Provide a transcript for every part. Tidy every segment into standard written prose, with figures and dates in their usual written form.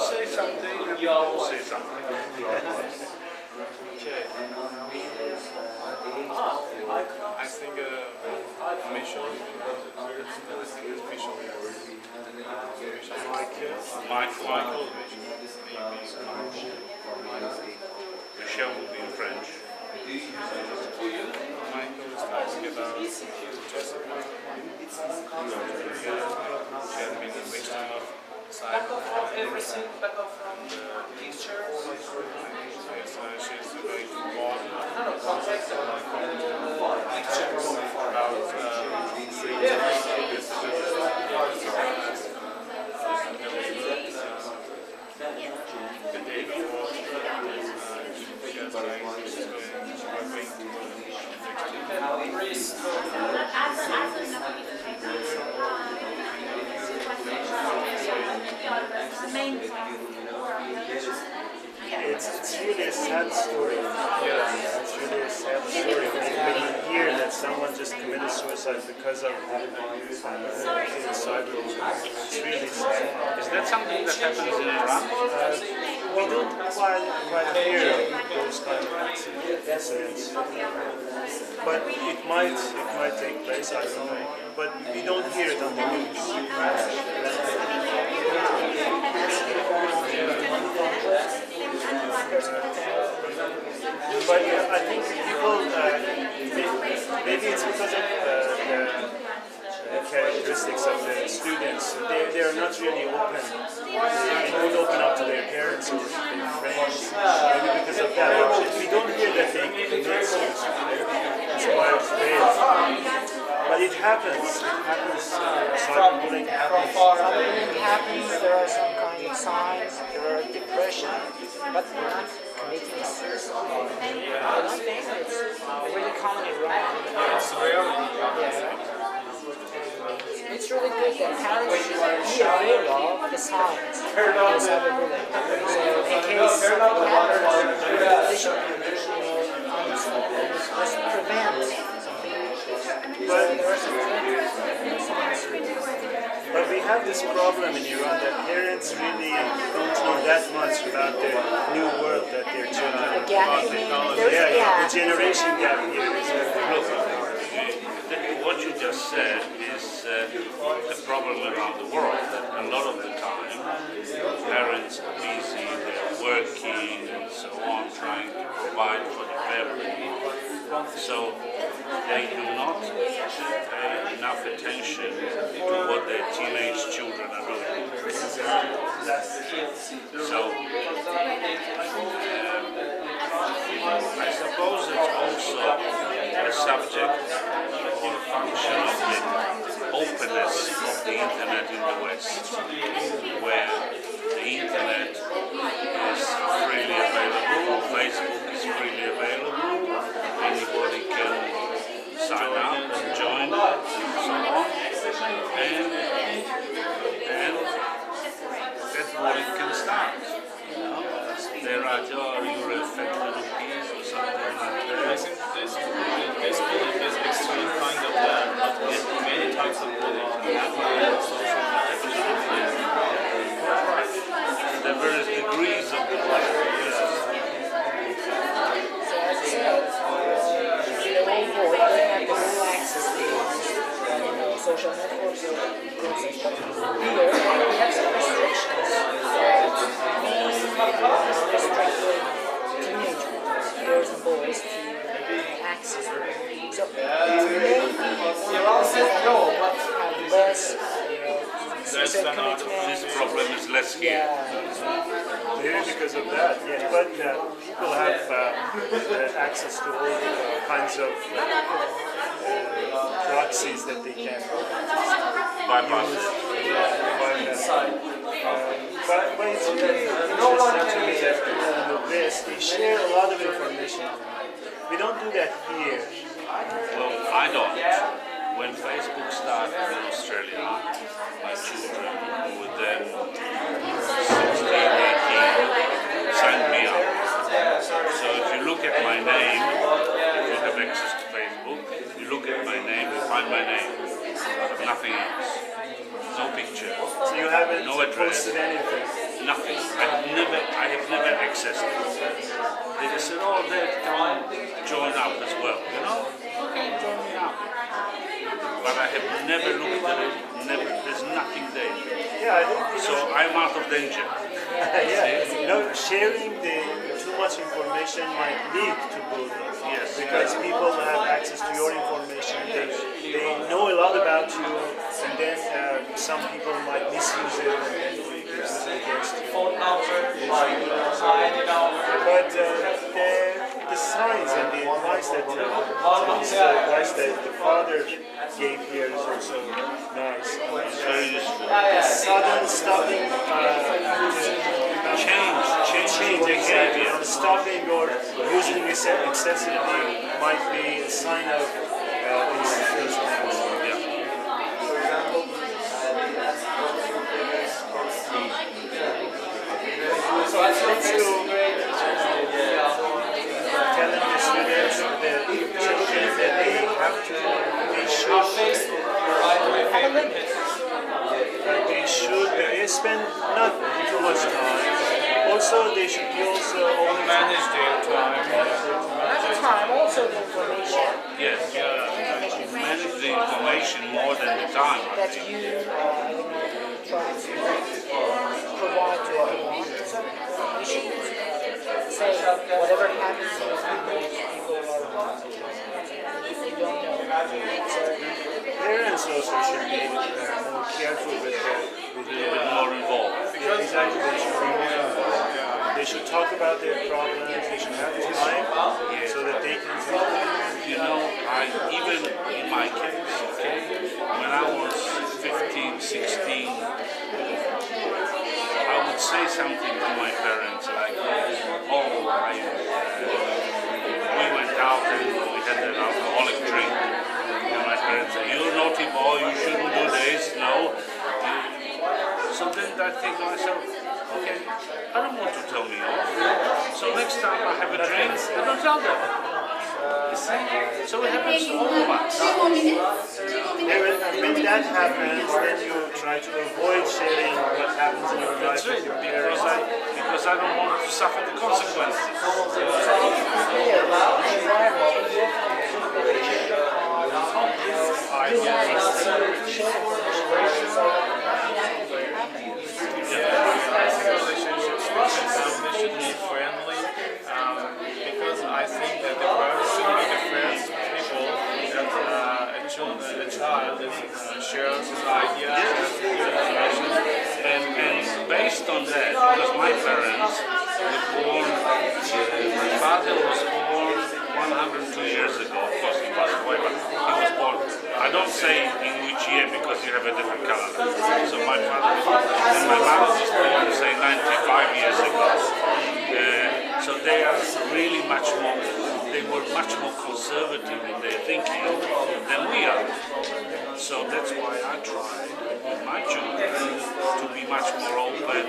say something and you say something. Okay. I think Michel. Michael. Michel will be in French. Michael is talking about Jessica. She had been wasting off side. Back off from everything, back off from pictures. Yes, she's going to warn No, context pictures. about the day before It's really a sad story. It's really a sad story when you hear that someone just committed suicide because of cyber. It's really sad. Is that something that happens in Iran? We don't quite hear of those kind of incidents, but it might take place. I don't know, but we don't hear it on the news. But I think people, maybe it's because of the characteristics of the students. They are not really open. They don't open up to their parents or their friends. Maybe because of that. We don't hear that they commit suicide. It's quite rare. But it happens. It happens. Cyberbullying happens. Cyberbullying happens, there are some kind of signs, there are depression, but we're not committing suicide. I don't think it's really common in Iran. it's reality. It's really good that parents should be aware of the signs of cyberbullying. So in case something happens, they should just prevent something. But we have this problem in Iran that parents really don't know that much about the new world that their children are gap, about. you mean? There's a gap. The generation gap here is What you just said is a problem around the world. That a lot of the time, parents are busy, they're working and so on, trying to provide for the family. So they do not pay enough attention to what their teenage children are doing. So I suppose it's also a subject or a function of the openness of the internet in the West, where the internet is freely available, Facebook is freely available, anybody can sign up and join and so on, and that's where it can start. They're right, you're a federal piece or something like I that. think this bullying is extreme kind of many types of bullying can happen on social media. There are various degrees of the bullying. So as I said, the whole board they have the whole access to social networks or here we have some restrictions that may restrict teenage girls and boys to access them. So maybe have less suicide commitment. This problem is less here. maybe because of that. Yeah, but people have access to all kinds of proxies that they can Bypass. But it's really interesting to me that people in the West, they share a lot of information. We don't do that here. Well, I don't. When Facebook started in Australia, my children who were then 16, 18 signed me up. So if you look at my name, if you have access to Facebook, you look at my name, you find my name. Nothing else. No picture. So you haven't No address. posted anything. Nothing. access to it. They just said, oh, they can join up as well, you know? Okay, join me up. But I have never looked at it, never, there's nothing there. Yeah, I think So I'm out of danger. yeah. Sharing too much information might lead to bullying. Yes. Because people have access to your information, they know a lot about you, and then some people might misuse it and then use it against you. But the signs and the advice that the father gave here is also nice. It's very useful. Sudden stopping change behavior. Stopping or using this excessively might be a sign of these things. So let's go telling the students, the children that they have to, they spend not too much time. Also, they should be also Manage their time. Time, also the information Yes, manage the information more than the time, I that think. you try to provide to everyone. So you shouldn't say whatever happens in the people are if you don't know. So parents also should be more careful with A little bit more involved. exactly. They should talk about their problems. They should have time so that they can talk. You know, even in my case, okay, when I was 15, 16, I would say something to my parents like, oh, we went out and we had an alcoholic drink. And my parents said, you're a naughty boy, you shouldn't do this, no. So then I think to myself, okay, I don't want to tell me off. So next time I have a drink, I don't tell them. You see? So it happens to all of us. When that happens, then you try to avoid sharing what happens in your life That's with it, your parents. because I don't want to suffer the consequences. Relationships between families should be friendly, because I think that the parents should be the first people that a child shares his ideas and information. And based on that, because my parents were born, my father was born 102 years ago. Of course, he passed away, but he was born. I don't say in which year because you have a different calendar. So my father and my mother was born, say, 95 years ago. So they are really they were much more conservative in their thinking than we are. So that's why I try with my children to be much more open.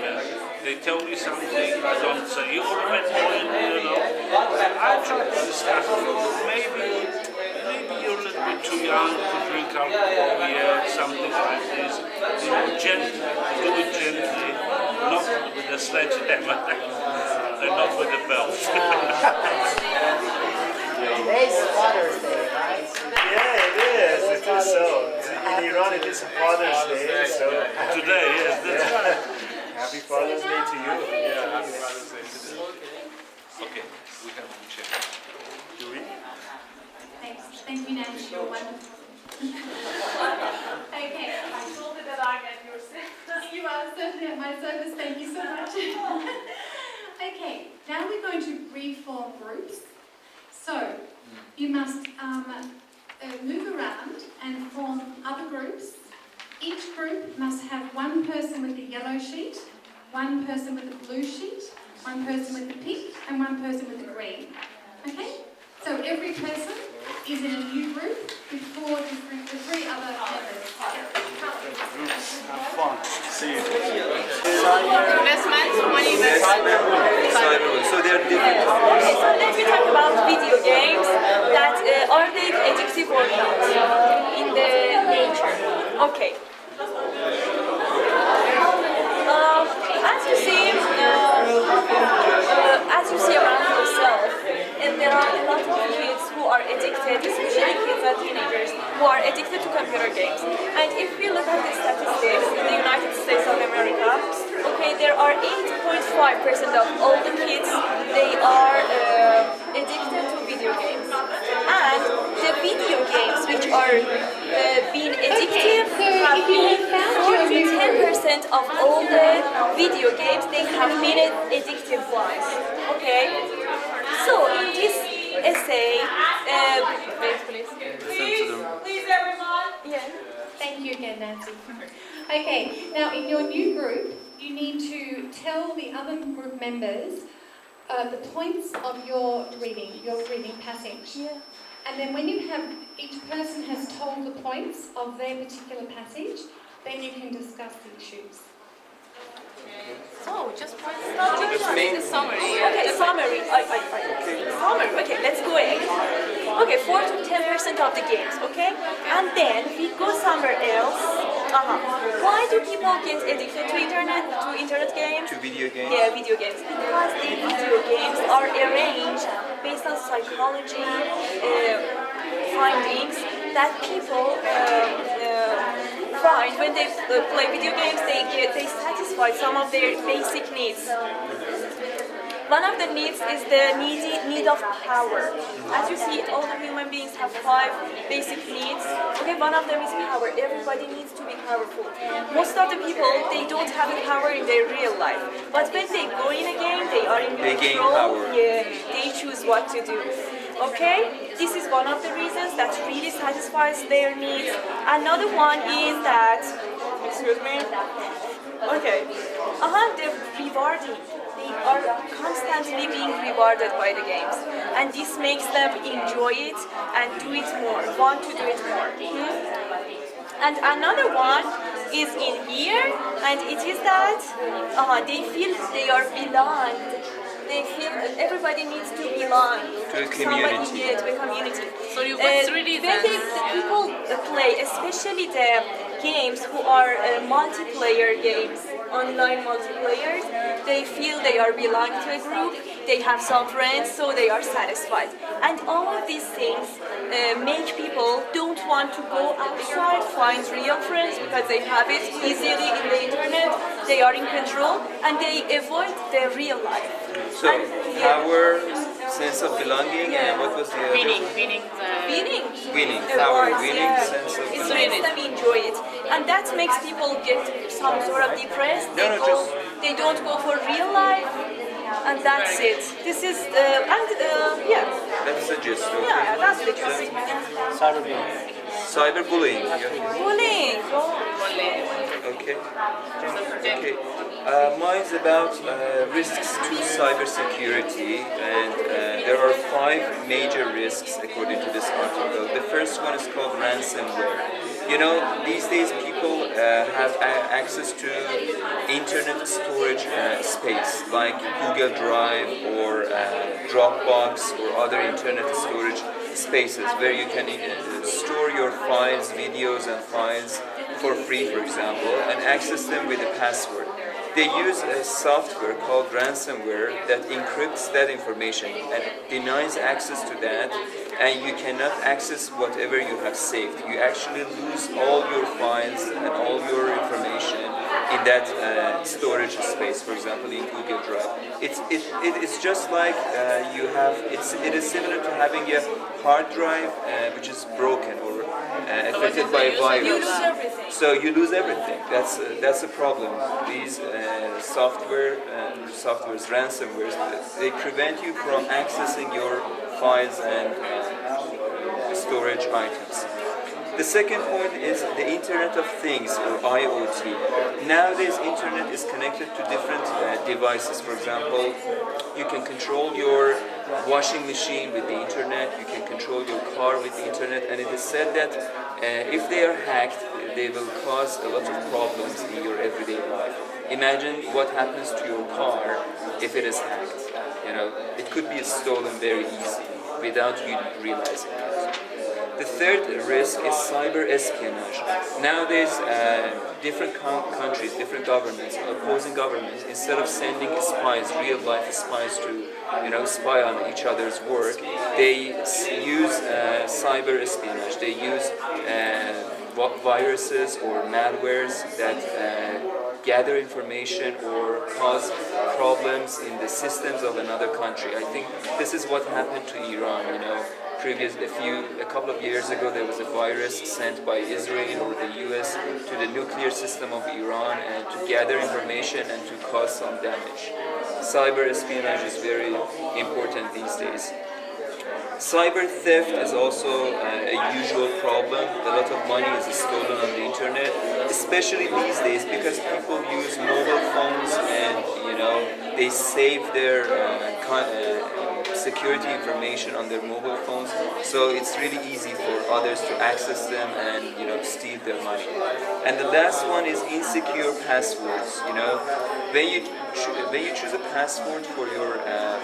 They tell me something, I don't say, you're a bad boy, you know. I try to discuss, maybe you're a little bit too young to drink alcohol yet, something like this. You know, gently, do it gently, not with a sledgehammer and not with a belt. today's Father's Day, right? Yeah, it is. It is so. In Iran, it is Father's Day. So Today, yes, that's right. happy Father's Day to you. Yeah, happy Father's Day today. Okay, we have to check. Do we? Thank you, Nash. You're wonderful. Okay, I told you that I get your service. You are certainly at my service. Thank you so much. Okay, now we're going to reform groups. So you must move around and form other groups. Each group must have one person with the yellow sheet, one person with the blue sheet, one person with the pink, and one person with the green. Okay? So every person is in a new group with the three other members. Have fun. See you. Investments, money investments. So they are different. Okay, so let me talk about video games that are they addictive or not in the nature. Okay. As you see, who are addicted to computer games. And if we look at the statistics in the United States of America, okay, there are 8.5% of all the kids, they are addicted to video games. And the video games which are being addictive have been 4 to 10% of all the video games, they have been addictive ones. Okay? So in this essay, wait please. Please everyone. Yeah. Thank you again, Nancy. Okay, now in your new group, you need to tell the other group members the points of your reading passage. Yeah. And then when you have, each person has told the points of their particular passage, then you can discuss the issues. So just The summary. Okay, summary. Summary. Okay, let's go ahead. Okay, 4 to 10% of the games, okay? And then we go somewhere else. Why do people get addicted to internet games? To video games? Yeah, video games. Because the video games are arranged based on psychology findings that people find when they play video games. They satisfy some of their basic needs. One of the needs is the need of power. As you see, all the human beings have 5 basic needs. Okay, one of them is power. Everybody needs to be powerful. Most of the people, they don't have the power in their real life. But when they go in a game, they are in They gain control. power. Yeah, they choose what to do. Okay, this is one of the reasons that really satisfies their needs. Another one is that, excuse me. Okay, they're rewarding. They are constantly being rewarded by the games, and this makes them enjoy it and do it more, want to do it more. And another one is in here, and it is that they feel they are belonged. They feel everybody needs to belong To a community. Somebody, yeah, to a community. So you what's really when the people play, especially the games who are multiplayer games, online multiplayers, they feel they are belonging to a group, they have some friends, so they are satisfied. And all of these things make people don't want to go outside, find real friends because they have it easily in the internet, they are in control, and they avoid their real life. So, power, sense of belonging, and what was the other? winning. Winning, The power, words, winning, yeah. sense of It belonging. makes them enjoy it, and that makes people get some sort of depressed. They don't go for real life, and that's it. This is yeah, That's the gist, okay. yeah, that's the gist. Cyberbullying, yeah. Bullying. Okay. Okay. Mine's about risks to cybersecurity, and there are 5 major risks according to this article. The first one is called ransomware. You know, these days people have access to internet storage space like Google Drive or Dropbox or other internet storage spaces where you can store your files, videos and files for free, for example, and access them with a password. They use a software called ransomware that encrypts that information and denies access to that, and you cannot access whatever you have saved. You actually lose all your files and all your information in that storage space, for example, in Google Drive. It's just like it is similar to having a hard drive which is broken or affected by a You virus. lose everything. So you lose everything. That's a problem. These softwares, ransomwares, they prevent you from accessing your files and storage items. The second point is the Internet of Things, or IoT. Nowadays, Internet is connected to different devices. For example, you can control your washing machine with the Internet, you can control your car with the Internet, and it is said that if they are hacked, they will cause a lot of problems in your everyday life. Imagine what happens to your car if it is hacked. You know, it could be stolen very easy without you realizing it. The third risk is cyber espionage. Nowadays, different countries, different governments, opposing governments, instead of sending spies, real life spies to, spy on each other's work, they use cyber espionage. They use viruses or malwares that gather information or cause problems in the systems of another country. I think this is what happened to Iran. You know, a couple of years ago, there was a virus sent by Israel or the U.S. to the nuclear system of Iran and to gather information and to cause some damage. Cyber espionage is very important these days. Cyber theft is also a usual problem. A lot of money is stolen on the internet, especially these days because people use mobile phones and they save their security information on their mobile phones. So it's really easy for others to access them and steal their money. And the last one is insecure passwords. When you choose a password for your,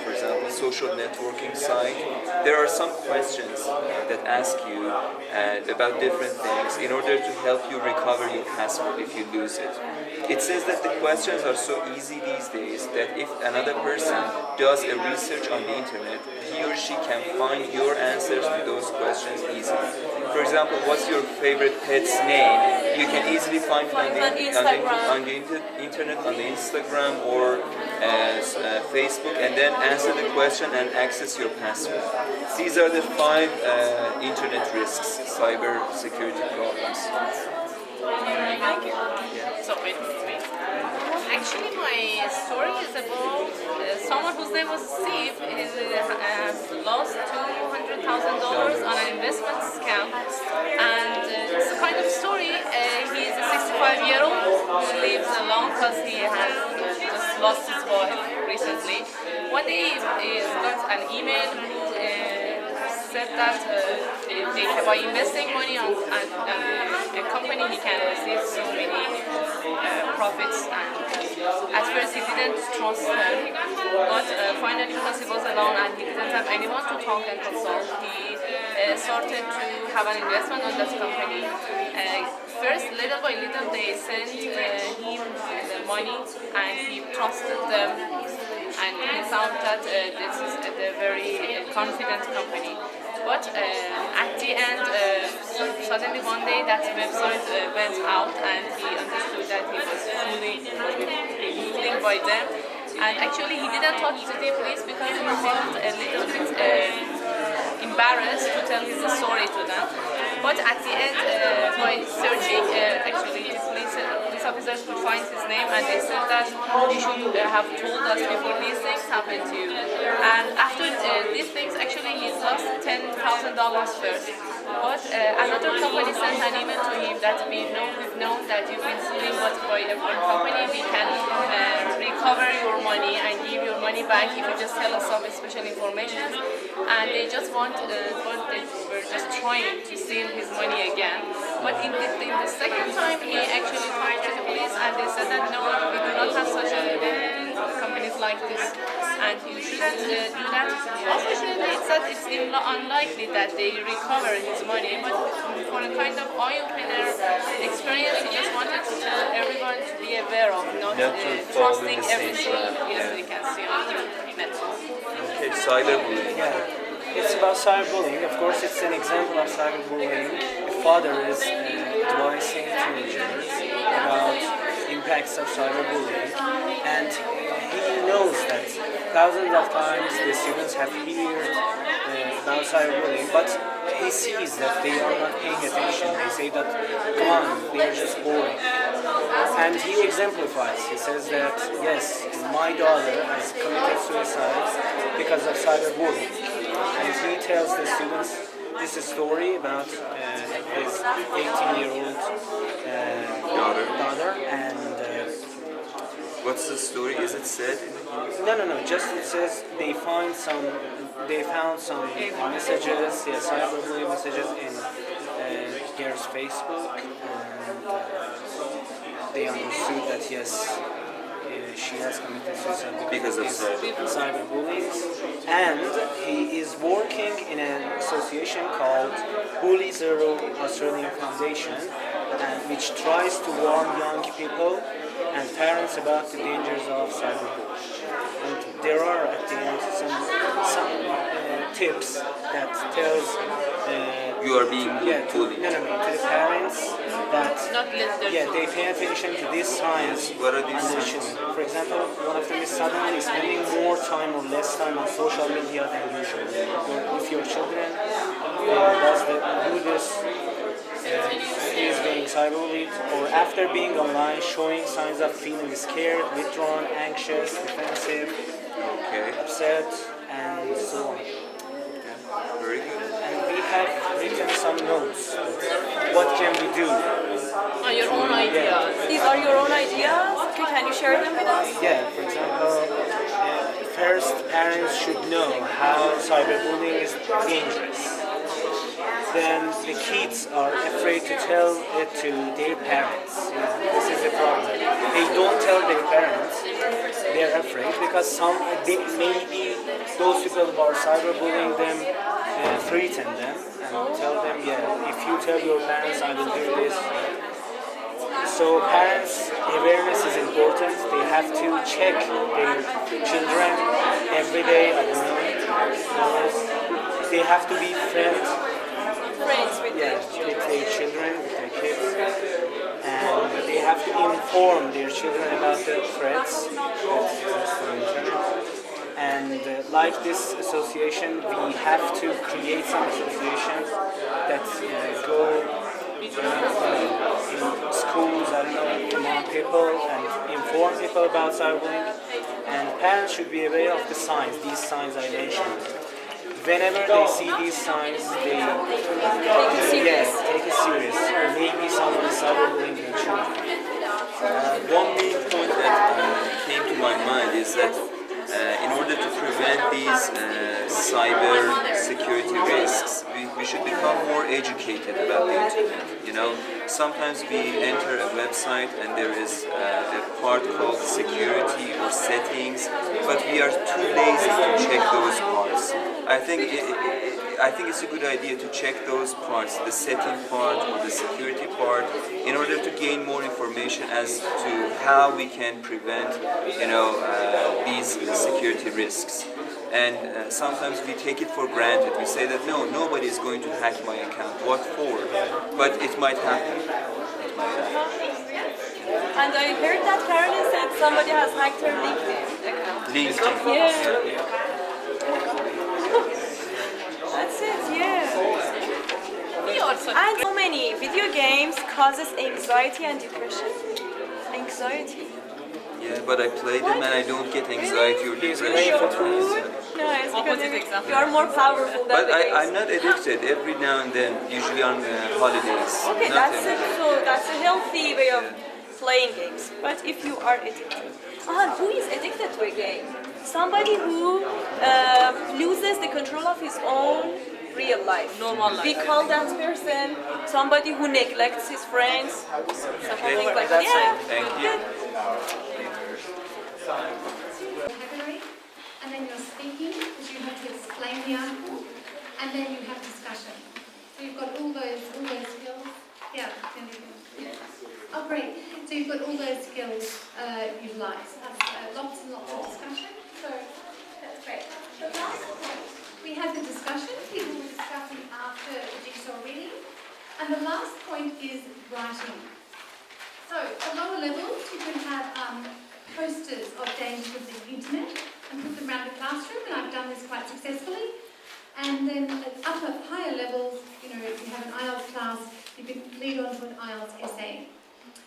for example, social networking site, there are some questions that ask you about different things in order to help you recover your password if you lose it. It says that the questions are so easy these days that if another person does a research on the internet, he or she can find your answers to those questions easily. For example, what's your favorite pet's name? You can easily find it on the internet, on the Instagram or Facebook, and then answer the question and access your password. These are the 5 internet risks, cyber security problems. Thank you. So wait. Actually, my story is about someone whose name was Steve. He has lost $200,000 on an investment scam, and it's a kind of story. He's a 65-year-old who lives alone because he has just lost his wife recently. One day he got an email who said that by investing money on a company he can receive so many profits. And at first he didn't trust her, but finally because he was alone and he didn't have anyone to talk and consult, he started to have an investment on that company. First, little by little, they sent him the money and he trusted them, and he found that this is a very confident company. But at the end, suddenly one day that website went out and he understood that he was fooled by them. And actually he didn't talk to the police because he felt a little bit embarrassed to tell his story to them. But at the end, by searching, actually the police officers could find his name and they said that you should have told us before these things happened to you. And after these things, actually he's lost $10,000 first. But another company sent an email to him that we've known that you've been stealing, but by a company we can recover your money and give your money back if you just tell us some special information. And they just but they were just trying to steal his money again. But in the second time, he actually talked to the police and they said that no, we do not have such companies like this, and you shouldn't do that. Unfortunately, it's unlikely that they recover his money, but for a kind of eye-opener experience, he just wanted to tell everyone to be aware of, not trusting everything they can see on the net. Okay, cyberbullying. Yeah, it's about cyberbullying. Of course, it's an example of cyberbullying. A father is advising teenagers about impacts of cyberbullying, and he knows that thousands of times the students have heard about cyberbullying, but he sees that they are not paying attention. They say that, come on, they are just boring. And he exemplifies. He says that, yes, my daughter has committed suicide because of cyberbullying. And he tells the students this story about his 18-year-old daughter and what's the story? Is it said? No. Just it says they found some messages, cyberbullying messages in girl's Facebook, and they understood that yes, she has committed suicide because of cyberbullying, and he is working in an association called Bully Zero Australian Foundation, which tries to warn young people and parents about the dangers of cyberbullying. And there are at the end some tips that tells you are being bullied. No, to the parents that Not let their they pay attention to these signs What are these on their signs? children. For example, one of them is suddenly spending more time or less time on social media than usual. If your children do this, is being cyberbullied, or after being online, showing signs of feeling scared, withdrawn, anxious, defensive, Okay, upset, and so on. very good. And we have written some notes. What can we do? on your own ideas. These are your own ideas. Okay, can you share them with us? Yeah, for example, first parents should know how cyberbullying is dangerous. Then the kids are afraid to tell it to their parents. This is the problem. They don't tell their parents. They're afraid because maybe those people who are cyberbullying them threaten them and tell them, if you tell your parents, I will do this. So parents' awareness is important. They have to check their children every day. I don't know. They have to be friends With with their children, with their kids, and they have to inform their children about the threats that exist on the internet. And like this association, we have to create some associations that go in schools, I don't know, among people and inform people about cyberbullying. And parents should be aware of the signs, these signs I mentioned. Whenever they see these signs, they take it serious. Maybe someone is cyberbullying their children. One main point that came to my mind is that in order to prevent these cyber security risks, we should become more educated about the internet. Sometimes we enter a website and there is a part called security or settings, but we are too lazy to check those parts. I think it's a good idea to check those parts, the setting part or the security part, in order to gain more information as to how we can prevent, these security risks. And sometimes we take it for granted. We say that no, nobody is going to hack my account. What for? But it might happen. And I heard that Carolyn said somebody has hacked her LinkedIn account. LinkedIn. Yeah. That's it, yeah. We also And so many video games causes anxiety and depression. Anxiety. Yeah, but I play them and I don't get anxiety or depression. No, it's because Opposite example. you are more powerful than But the games. I'm not addicted. Every now and then, usually on holidays. Okay, Not that's every- it. So that's a healthy way of playing games. But if you are addicted, who is addicted to a game? Somebody who loses the control of his own real life. Normal life. We call that person somebody who neglects his friends. Something like that. That's Yeah. it. Thank you. Vocabulary, and then you're speaking, because you have to explain the article, and then you have discussion. So you've got all those skills. Yeah. Oh, great. So you've got all those skills utilised. That's lots and lots of discussion. So that's great. The last point, we had the discussion. People were discussing after the jigsaw reading. And the last point is writing. So at lower levels, you can have posters of dangers of the internet and put them around the classroom, and I've done this quite successfully. And then at higher levels, if you have an IELTS class, you can lead on to an IELTS essay.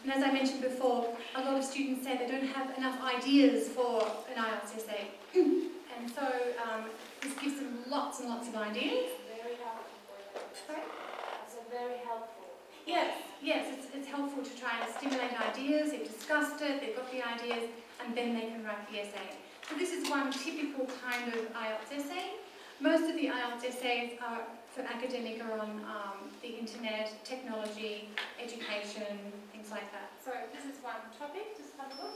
And as I mentioned before, a lot of students say they don't have enough ideas for an IELTS essay. And so this gives them lots and lots of ideas. Very helpful for them. Sorry? It's very helpful. Yes, it's helpful to try and stimulate ideas. They've discussed it, they've got the ideas, and then they can write the essay. So this is one typical kind of IELTS essay. Most of the IELTS essays are for academic or on the internet, technology, education, things like that. So this is one topic, just have a look.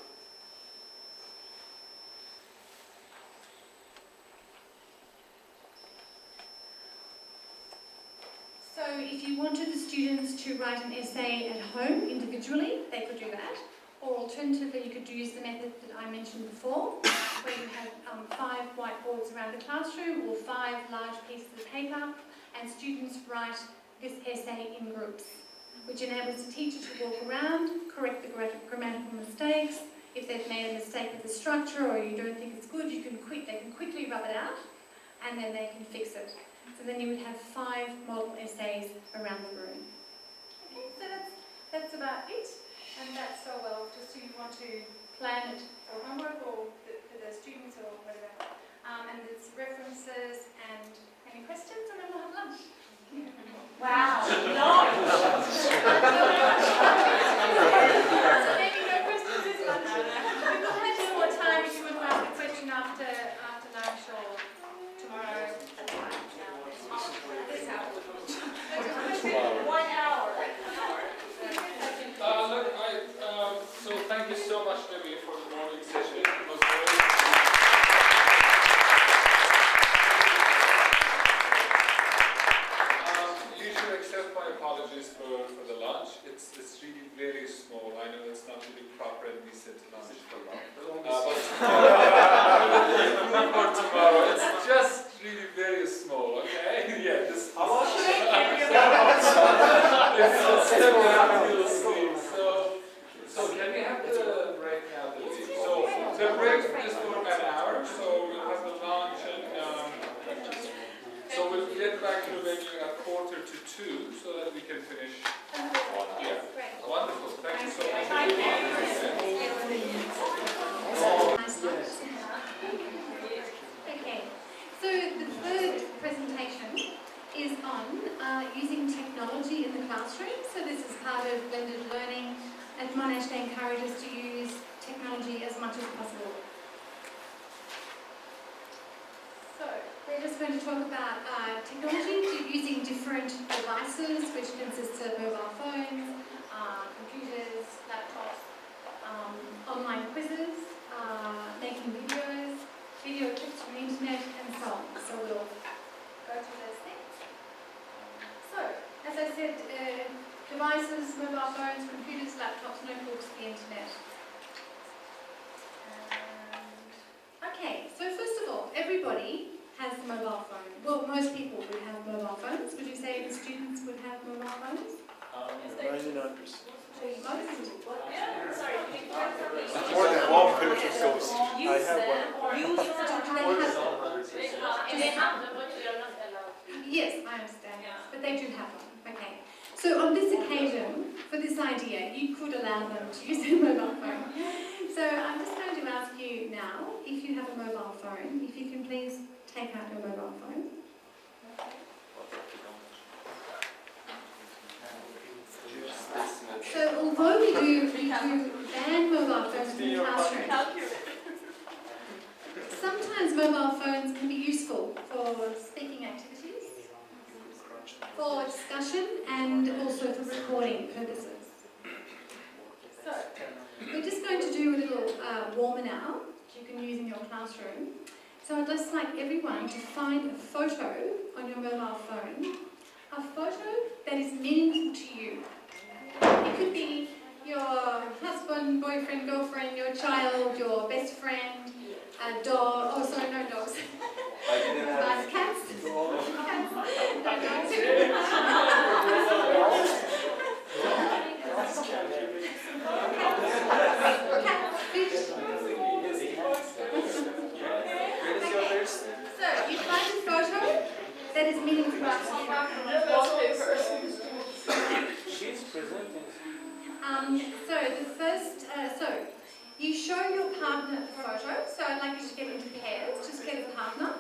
So if you wanted the students to write an essay at home individually, they could do that. Or alternatively, you could use the method that I mentioned before, where you have 5 whiteboards around the classroom or 5 large pieces of paper, and students write this essay in groups, which enables the teacher to walk around, correct the grammatical mistakes. If they've made a mistake with the structure or you don't think it's good, they can quickly rub it out, and then they can fix it. So then you would have 5 model essays around the room. Okay, so that's about it, and that's so well, just so you want to plan it for homework or for the students or whatever. And it's references and any questions, and then we'll have lunch. Wow. Maybe no questions this lunch. We will have some more time if you want to ask a question after lunch or tomorrow at 5. This hour. 1 hour. So thank you so much, Debbie, for the morning session. It was very you should accept my apologies for the lunch. It's really very small. I know it's not really proper and decent lunch. But for tomorrow, it's just really very small, okay? Yeah, this So can we have the break now, please? So the break is for an hour, so we'll have the lunch and so we'll get back to the venue at 1:45 so that we can finish. Yeah. Wonderful. Thank you so much. Okay, so the third presentation is on using technology in the classroom. So this is part of blended learning. At Monash, they encourage us to use technology as much as possible. So we're just going to talk about technology using different devices, which consists of mobile phones, computers, laptops, online quizzes, making videos, video clips from the internet, and so on. So we'll go through those things. So, as I said, devices, mobile phones, computers, laptops, notebooks, the internet. Okay, so first of all, everybody has a mobile phone. Well, most people would have mobile phones. Would you say the students would have mobile phones? 99%. More than 1% of those. I have one. Yes, I understand. But they do have one. Okay. So on this occasion, for this idea, you could allow them to use their mobile phone. So I'm just going to ask you now, if you have a mobile phone, if you can please take out your mobile phone. So although we do ban mobile phones in the classroom, sometimes mobile phones can be useful for speaking activities, for discussion, and also for recording purposes. So we're just going to do a little warmer now, which you can use in your classroom. So I'd just like everyone to find a photo on your mobile phone, a photo that is meaningful to you. It could be your husband, boyfriend, girlfriend, your child, your best friend, a dog. Oh, sorry, no dogs. Cats. Cats. So you find a photo that is meaningful to you. She's presenting. So the first, you show your partner the photo. So I'd like you to get into pairs. Just get a partner,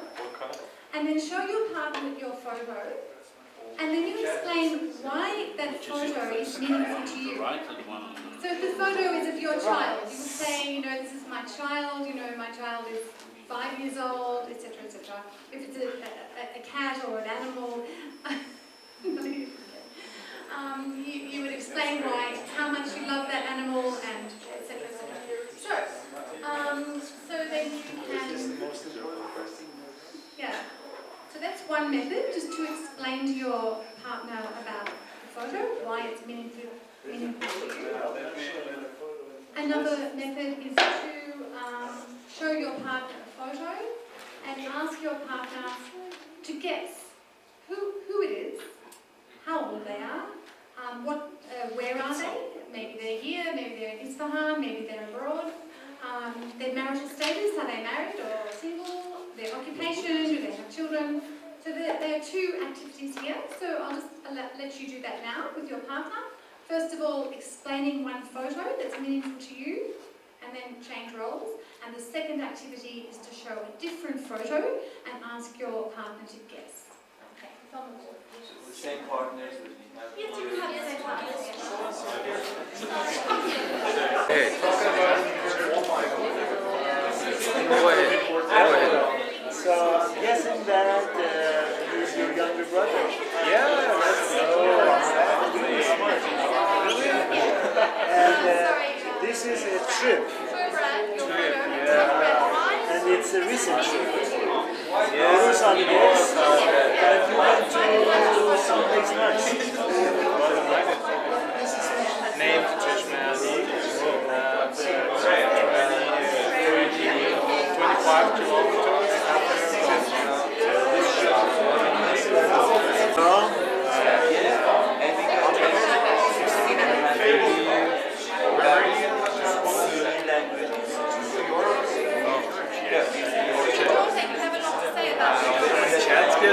and then show your partner your photo, and then you explain why that photo is meaningful to you. So if the photo is of your child, you would say, this is my child. My child is 5 years old, etc., etc. If it's a cat or an animal. You would explain how much you love that animal, and etc. So then you can. Yeah. So that's one method, just to explain to your partner about the photo, why it's meaningful to you. Another method is to show your partner a photo and ask your partner to guess who it is, how old they are, where are they? Maybe they're here, maybe they're in Isfahan, maybe they're abroad. Their marital status, are they married or single? Their occupation, do they have children? So there are two activities here, so I'll just let you do that now with your partner. First of all, explaining one photo that's meaningful to you, and then change roles. And the second activity is to show a different photo and ask your partner to guess. Okay, it's on the board. The same partners that we have. Yes, you can have the same partners. Hey. Go ahead. So I'm guessing that he's your younger brother. Yeah, that's And this is a trip. And it's a recent trip. Yes. On this, and you went to someplace nice. named Cheshman. 25 kilometers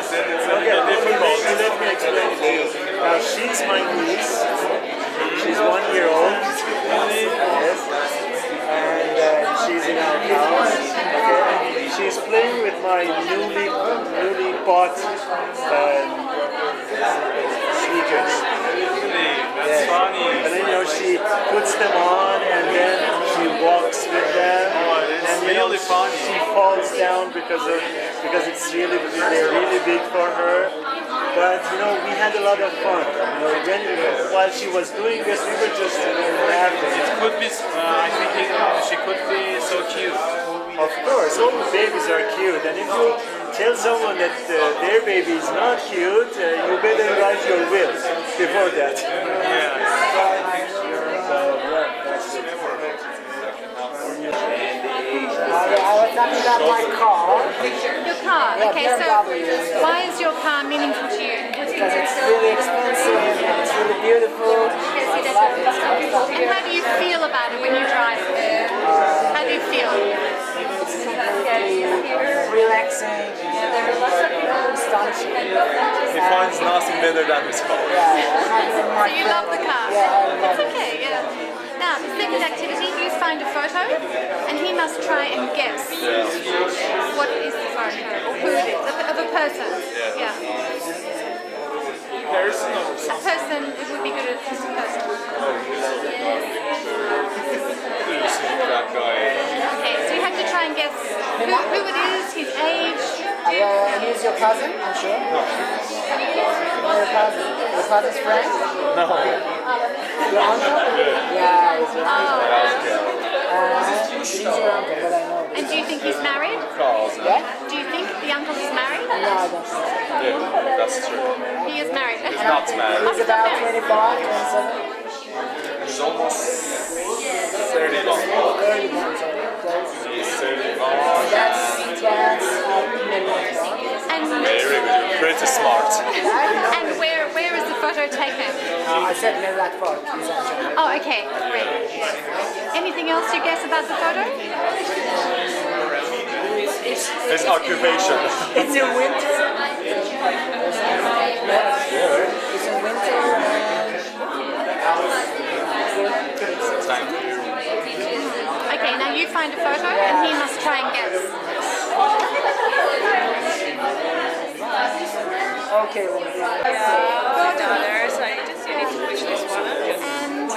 Let me explain it to you. Now she's my niece. She's 1 year old. Yes. And she's in our house. Okay. She's playing with my newly bought sneakers. That's funny. And then she puts them on and then she walks with them. Oh, it's and really funny. She falls down because they're really big for her. But we had a lot of fun. While she was doing this, we were just laughing. It could be. I think she could be so cute. Of course, all the babies are cute, and if you tell someone that their baby is not cute, you better write your will before that. I was talking about my car. Your car. Okay, so why is your car meaningful to you? Because it's really expensive and it's really beautiful. I love it. And how do you feel about it when you drive it? How do you feel? It's completely relaxing and astonishing. He finds nothing better than his car. So you love the car? Yeah, I love It's okay, yeah. Now, the second activity, you find a photo and he must try and guess what is the photo or who it is, of a person. Yeah. Person or A person, it would be good if it's a person. that guy? Okay, so you have to try and guess who it is, his age. He's your cousin, I'm sure. Your cousin. Your cousin's friend? No. Your uncle? Yeah, he's your uncle. He's your uncle, but I know. And do you think he's married? Yeah? Do you think the uncle is married? No, I don't think so. Yeah, that's true. He is married. He's not married. He's about 25, 27. He's almost 31. 31, so close. He's 31. That's And Very good. Pretty smart. and where is the photo taken? I said Melbourne Park. Oh, okay, great. Anything else you guess about the photo? His occupation. It's in winter. It's in winter. Okay, now you find a photo and he must try and guess. Okay. $4. You need to push this one up. And so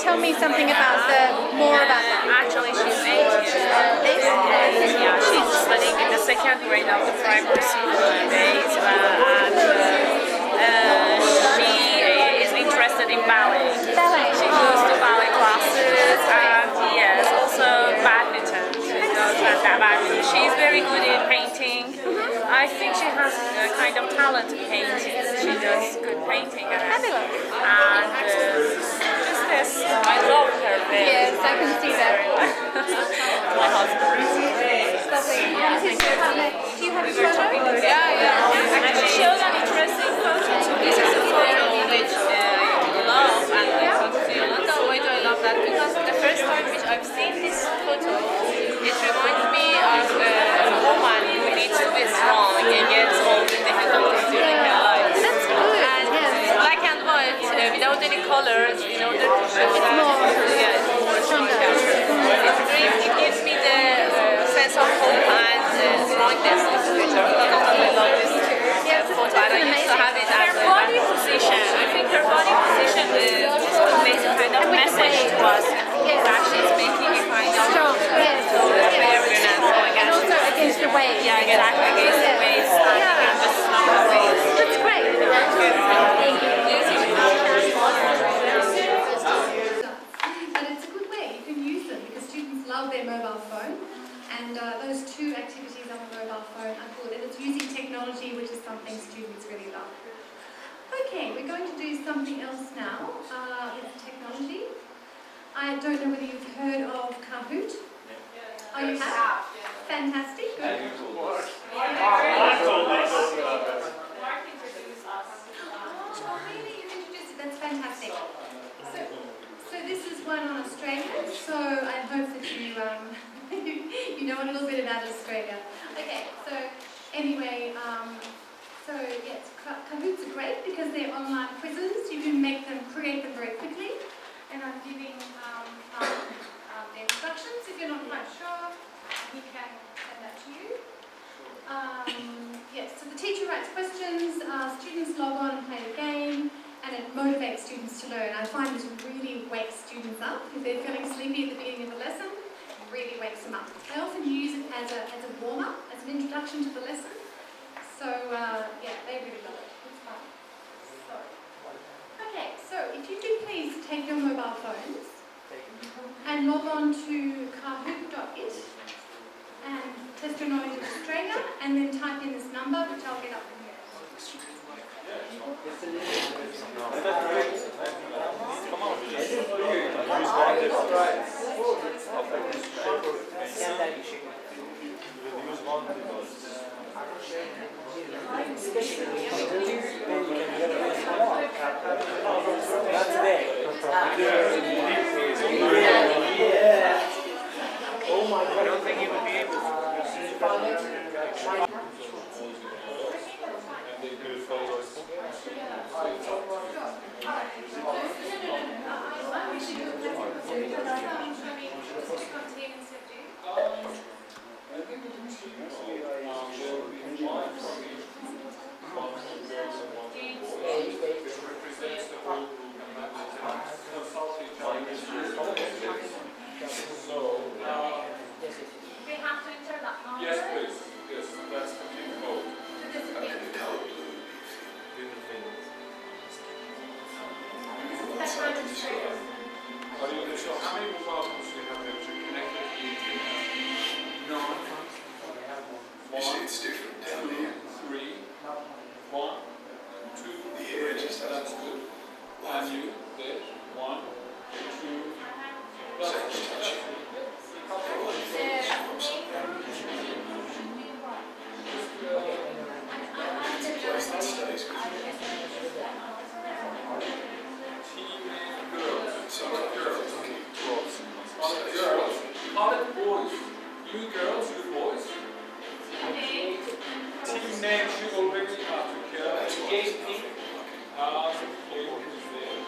tell me something about more about that. Actually, she's 8 years old. Yeah, she's studying in the second grade of the primary school nowadays, and she is interested in ballet. Ballet. She goes to ballet classes and yes, also badminton. She knows that badminton. She's very good in painting. I think she has a kind of talent in painting. She does good painting. Fabulous. And just this, I love her very Yes, I can see that. my husband. Lovely. This is your partner. Do you have a photo? Yeah. And she showed an interesting photo to me. this is a photo which I love, and I want to say, Yolanda, why do I love that? Because the first time which I've seen this photo, it reminds me of a woman who needs to be strong and gets all the difficulties during her life. That's good. And it's black and white, without any colors, in order to show that it's more stronger. It gives me the sense of hope and strongness in the future. Because I love this photo, and I used to have it as Her body position, I think her body position is conveys a kind of message to us. That she's making a kind of Strong, yes. awareness. And also against the waves. Yeah, exactly, against the waves. And just slow the waves. That's great. But it's a good way. You can use them because students love their mobile phone. And those two activities on the mobile phone are good. And it's using technology, which is something students really love. Okay, we're going to do something else now with technology. I don't know whether you've heard of Kahoot. Oh, you have? Fantastic. Good. Oh, really? You've introduced it. That's fantastic. So this is one on Australia. So I hope that you you know a little bit about Australia. Okay. So anyway, yes, Kahoots are great because they're online quizzes. You can create them very quickly. And I'm giving the instructions. If you're not quite sure, we can send that to you. Yes, so the teacher writes questions, students log on and play the game, and it motivates students to learn. I find this really wakes students up. If they're feeling sleepy at the beginning of the lesson, it really wakes them up. I often use it as a warm-up, as an introduction to the lesson. So, yeah, they really love it. It's fun. Okay, so if you could please take your mobile phones and log on to kahoot.it and test your knowledge of Australia, and then type in this number, which I'll get up in here. Not today. Oh my God. I don't think he would be able to. And they do follow us. Yes, please. Yes, that's the big code. Are you sure? How many mobile phones do you have that you're connected to? No. You see, it's different down here. 3, 1, 2, 3. That's good. And you, there. 1, 2. That's girls, call it boys. You girls, you boys. Team names you already have to care. Game team. Game is there.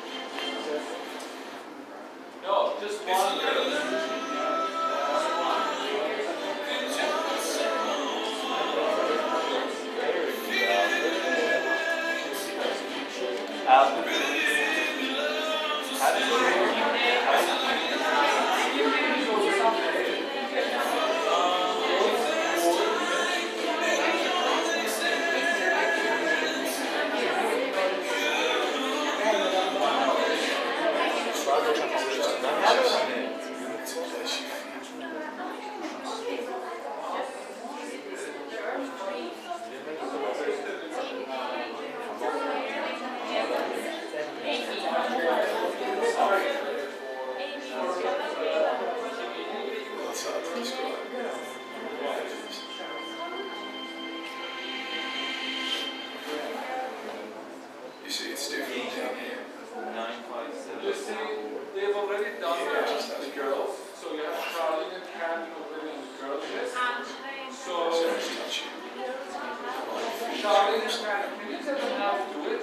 Charlie, can you tell them how to do it?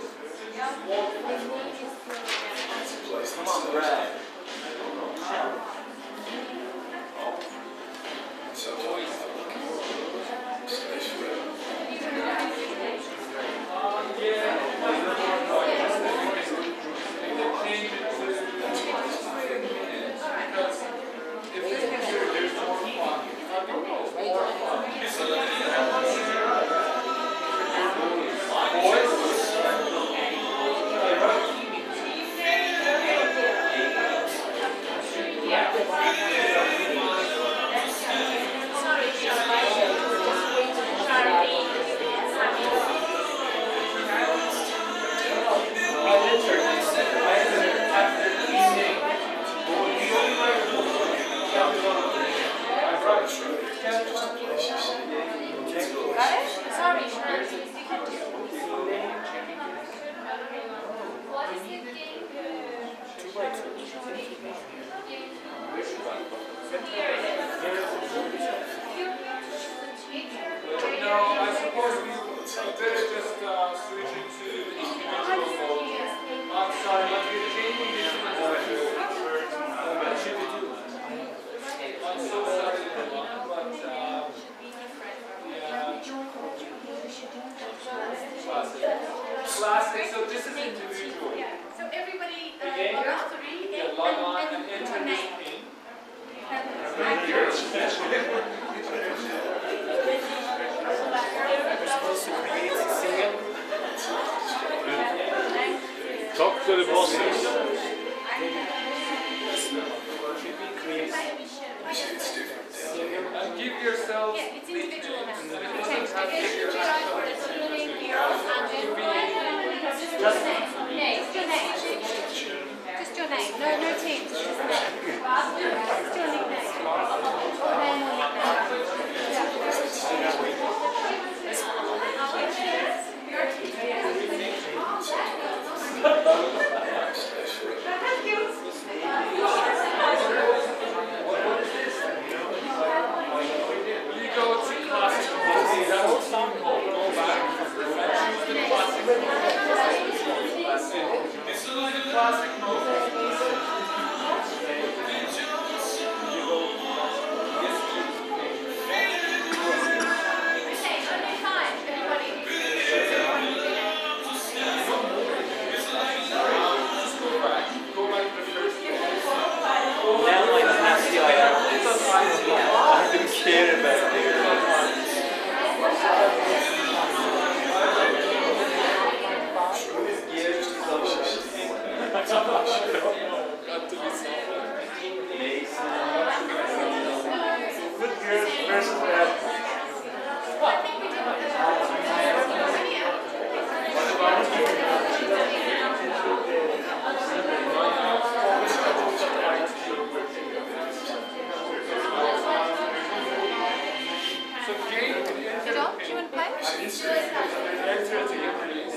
Come on, Brad. Classic, so this is individual. Yeah. So everybody, Again, about three, you log on and and enter your this name. pin. Talk to the bosses. And give yourselves Yeah, it's individual now. individual Okay. have to figure Just out your name. Just your name. Just your name. No teams. Just your name. Just your nickname. You go to classic mode, that whole song will go back and choose the classic mode. Classic mode. Okay, only five, everybody. Go back to the first Now I'm happy I don't care about it. Good girls versus bad. So game, John, do you want to play? enter to increase.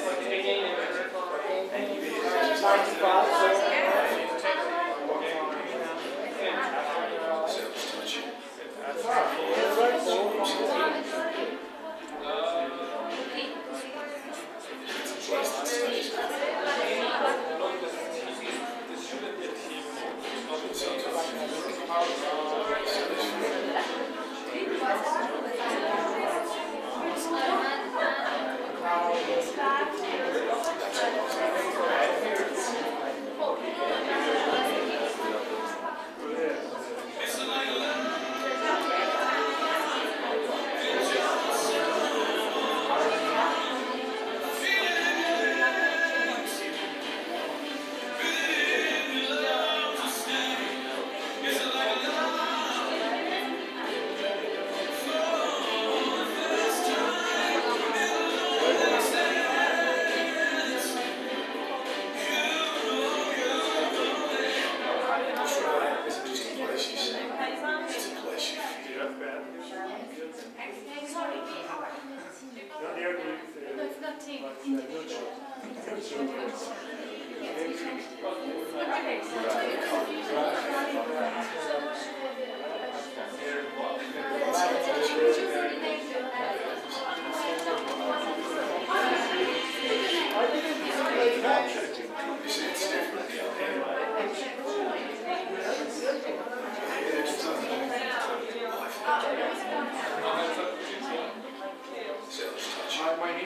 No, it's not team, it's individual.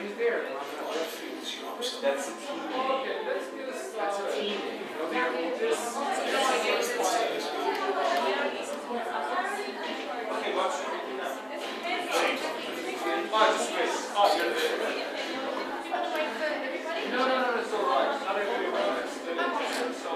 he's there. That's a team name. Okay, that's a team name. Okay, watch. Oh, just wait. Oh, you're there. No, it's all right. Not everybody. So.